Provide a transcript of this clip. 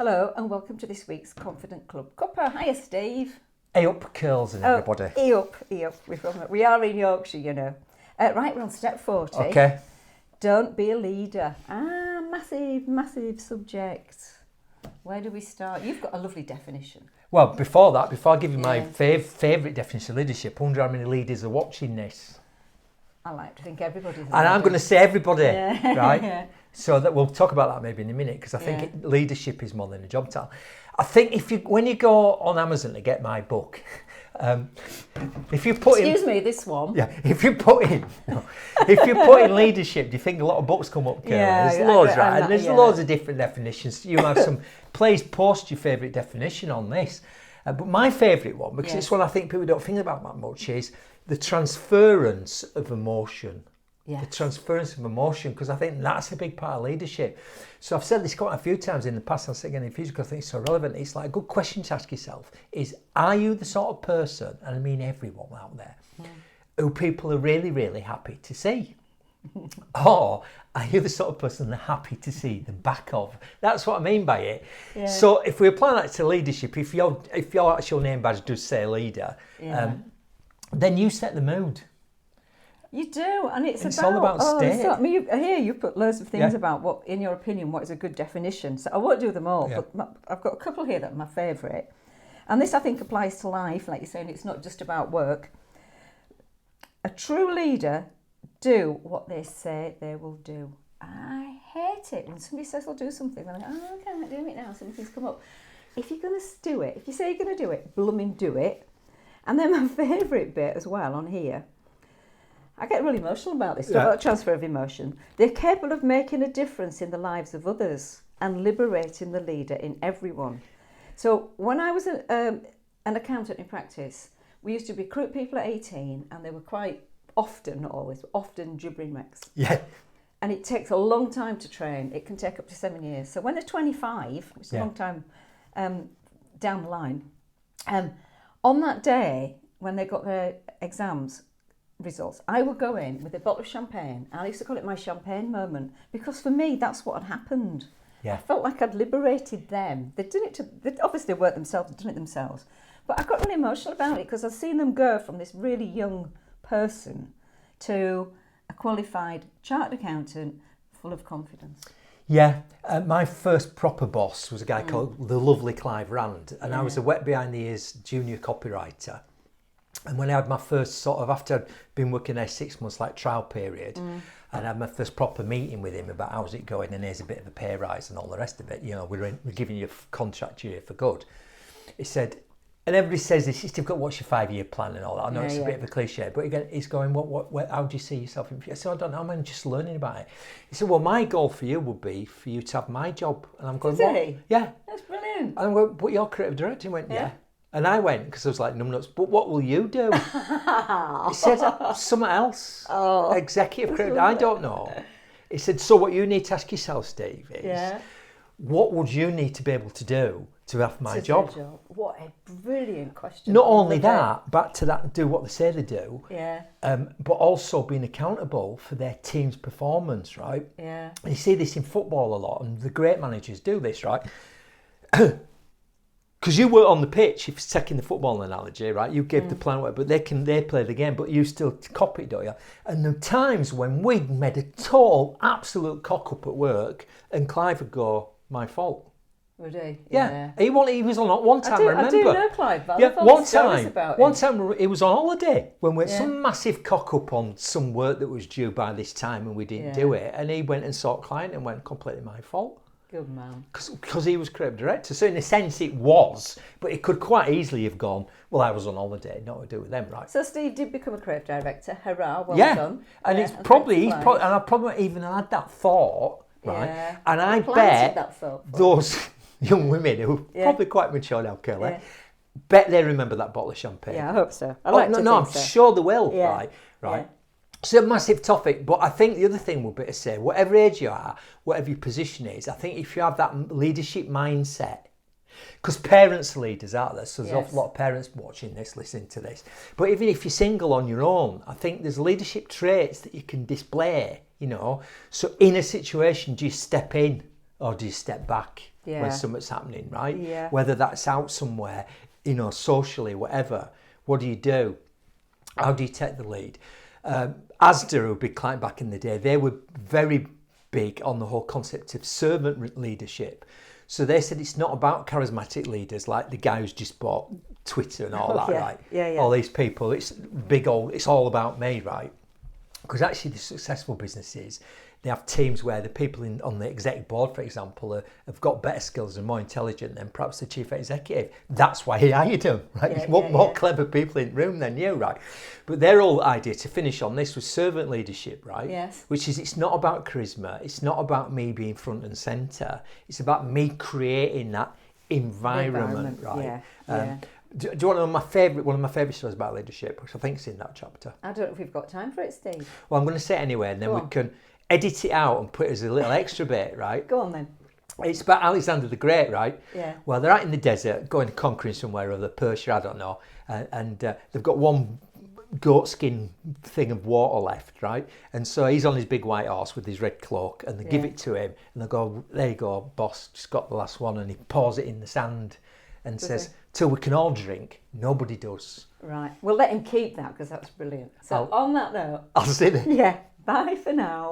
Hello and welcome to this week's Confident Club Cuppa. Hiya, Steve. Hey up, curls and everybody. E up. We are in Yorkshire, you know. Right, we're on step 40. Okay. Don't be a leader. Massive subject. Where do we start? You've got a lovely definition. Well, before I give you my favourite definition of leadership, I wonder how many leaders are watching this. I like to think everybody's a leader. And I'm going to say everybody, right? Yeah. So that we'll talk about that maybe in a minute, because I think leadership is more than a job title. I think when you go on Amazon to get my book, if you put Excuse me, this one. Yeah, if you put in leadership, do you think a lot of books come up, Karen? Yeah, there's loads, right? And there's loads of different definitions. You have some. Please post your favourite definition on this. But my favourite one, because it's one I think people don't think about that much, is the transference of emotion. Yes. The transference of emotion, because I think that's a big part of leadership. So I've said this quite a few times in the past, I'll say again in the future because I think it's so relevant. It's like a good question to ask yourself is, are you the sort of person, and I mean everyone out there, who people are really, really happy to see? Or are you the sort of person they're happy to see the back of? That's what I mean by it. Yeah. So if we apply that to leadership, if your actual name badge does say leader, then you set the mood. You do, and it's all about state. I hear you put loads of things about what, in your opinion, what is a good definition. So I won't do them all, but I've got a couple here that are my favourite. And this, I think, applies to life, like you're saying, it's not just about work. A true leader do what they say they will do. I hate it when somebody says they'll do something, and I'm like, oh, okay, I'm not doing it now, something's come up. If you're going to do it, if you say you're going to do it, blooming do it. And then my favourite bit as well on here, I get really emotional about this, about transfer of emotion. They're capable of making a difference in the lives of others and liberating the leader in everyone. So when I was an accountant in practice, we used to recruit people at 18, and they were quite often, not always, but often gibbering wrecks. Yeah. And it takes a long time to train. It can take up to 7 years. So when they're 25, which is a long time down the line, on that day when they got their exams results, I would go in with a bottle of champagne. I used to call it my champagne moment, because for me that's what had happened. I felt like I'd liberated them. They'd done it they obviously worked themselves, they'd done it themselves, but I got really emotional about it because I'd seen them go from this really young person to a qualified chartered accountant full of confidence. My first proper boss was a guy called the lovely Clive Rand, and I was a wet behind the ears junior copywriter. And when I had my first after I'd been working there 6 months, like trial period, and I had my first proper meeting with him about how's it going, and here's a bit of a pay rise and all the rest of it. You know, we're giving you a contract year for good. He said, and everybody says this, you've got what's your 5-year plan and all that. I know it's a bit of a cliche, but again, he's going, how do you see yourself in future? I said, I don't know, I'm just learning about it. He said, well, my goal for you would be for you to have my job. And I'm going, what? Yeah. That's brilliant. And I'm going, but you're creative director? He went, yeah. And I went, because I was like numbnuts, but what will you do? He said, something else. Executive creative, I don't know. He said, so what you need to ask yourself, Steve, is what would you need to be able to do to have my job? What a brilliant question. Not only that, back to that, do what they say they do, but also being accountable for their team's performance, right? Yeah. And you see this in football a lot, and the great managers do this, right? Because you were on the pitch, if it's taking the football analogy, right? You give the plan, but they play the game, but you still copy it, don't you? And the times when we made a total, absolute cock up at work, and Clive would go, my fault. Would he? Yeah. He was on one time, I remember. I do know Clive, but one time he was on holiday when we had some massive cock up on some work that was due by this time and we didn't do it. And he went and saw a client and went, completely my fault. Good man. Because he was creative director. So in a sense it was, but it could quite easily have gone, well, I was on holiday, not to do with them, right? So Steve did become a creative director. Hurrah, well done. And it's probably, and I probably even had that thought, right? Yeah. And I bet those young women who are probably quite mature now, Kelly, bet they remember that bottle of champagne. Yeah, I hope so. I'm sure they will, right? Yeah. It's a massive topic, but I think the other thing would be to say, whatever age you are, whatever your position is, I think if you have that leadership mindset, because parents are leaders, aren't there? So there's a lot of parents watching this, listening to this. But even if you're single on your own, I think there's leadership traits that you can display, you know. So in a situation, do you step in or do you step back? Yeah. when something's happening, right? Yeah. Whether that's out somewhere, you know, socially, whatever. What do you do? How do you take the lead? Asda, who were a big client back in the day, they were very big on the whole concept of servant leadership. So they said it's not about charismatic leaders like the guy who's just bought Twitter and all that, yeah. right? Yeah. All these people, it's all about me, right? Because actually the successful businesses, they have teams where the people on the exec board, for example, have got better skills and more intelligent than perhaps the chief executive. That's why he hired them, right? Yeah, more clever people in the room than you, right? But their whole idea, to finish on this, was servant leadership, right? Yes. Which is, it's not about charisma. It's not about me being front and centre. It's about me creating that environment, right? Yeah. Do you want to know one of my favourite stories about leadership, which I think is in that chapter? I don't know if we've got time for it, Steve. Well, I'm going to say it anyway, and then we can edit it out and put it as a little extra bit, right? Go on then. It's about Alexander the Great, right? Yeah. Well, they're out in the desert, going conquering somewhere or other, Persia, I don't know, and they've got one goat skin thing of water left, right? And so he's on his big white horse with his red cloak, and they give it to him, and they go, "There you go, boss, just got the last one," and he pours it in the sand and says, "Till we can all drink, nobody does." Right. We'll let him keep that because that's brilliant. So on that note, I'll see you. Yeah. Bye for now.